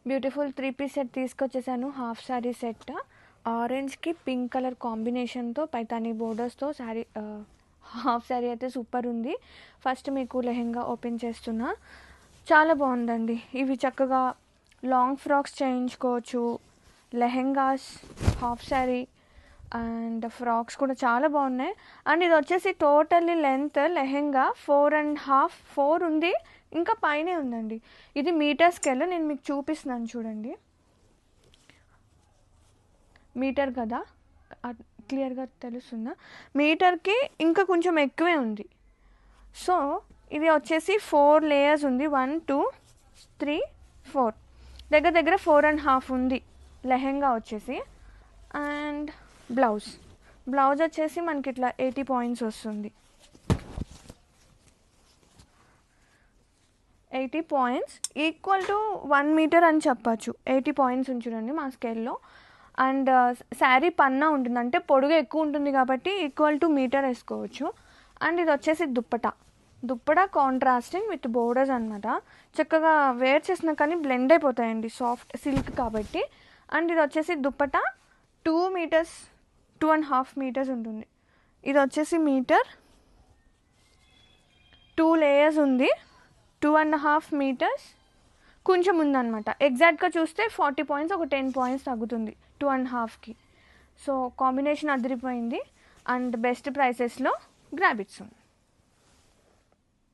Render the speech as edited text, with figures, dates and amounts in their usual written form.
Beautiful 3 piece set తీసుకొచ్చేసాను. Half sari set ఆరెంజ్కి pink colour కాంబినేషన్తో పైతానీ బోర్డర్స్తో శారీ హాఫ్ శారీ అయితే సూపర్ ఉంది. ఫస్ట్ మీకు లెహెంగా ఓపెన్ చేస్తున్నా. చాలా బాగుందండి. ఇవి చక్కగా లాంగ్ ఫ్రాక్స్ చేయించుకోవచ్చు, lehengas, half sari and frocks కూడా చాలా బాగున్నాయి. అండ్ ఇది వచ్చేసి టోటల్లీ లెంత్ లెహెంగా 4.5 4 ఉంది, ఇంకా పైనే ఉందండి. ఇది మీటర్ స్కేల్, నేను మీకు చూపిస్తున్నాను చూడండి. మీటర్ కదా, క్లియర్గా తెలుస్తుందా? మీటర్కి ఇంకా కొంచెం ఎక్కువే ఉంది. సో ఇది వచ్చేసి 4 లేయర్స్ ఉంది. 1 2 3 4 దగ్గర దగ్గర 4.5 ఉంది లెహెంగా వచ్చేసి. అండ్ బ్లౌజ్ వచ్చేసి మనకి ఇట్లా 80 పాయింట్స్ వస్తుంది. 80 పాయింట్స్ ఈక్వల్ టు 1 మీటర్ అని చెప్పచ్చు. 80 పాయింట్స్ ఉంచుడండి మా స్కేల్లో. అండ్ శారీ పన్నా ఉంటుంది, అంటే పొడుగు ఎక్కువ ఉంటుంది కాబట్టి ఈక్వల్ టు మీటర్ వేసుకోవచ్చు. అండ్ ఇది వచ్చేసి దుప్పటా కాంట్రాస్టింగ్ విత్ బోర్డర్స్ అనమాట. చక్కగా వేర్ చేసినా కానీ బ్లెండ్ అయిపోతాయండి, సాఫ్ట్ సిల్క్ కాబట్టి. అండ్ ఇది వచ్చేసి దుప్పటా 2 మీటర్స్ 2.5 మీటర్స్ ఉంటుంది. ఇది వచ్చేసి మీటర్, 2 లేయర్స్ ఉంది, 2.5 మీటర్స్ కొంచెం ఉందన్నమాట. ఎగ్జాక్ట్గా చూస్తే 40 పాయింట్స్, ఒక 10 పాయింట్స్ తగ్గుతుంది 2.5కి. సో కాంబినేషన్ అదిరిపోయింది. అండ్ బెస్ట్ ప్రైసెస్లో గ్రాబ్ ఇట్ సూన్.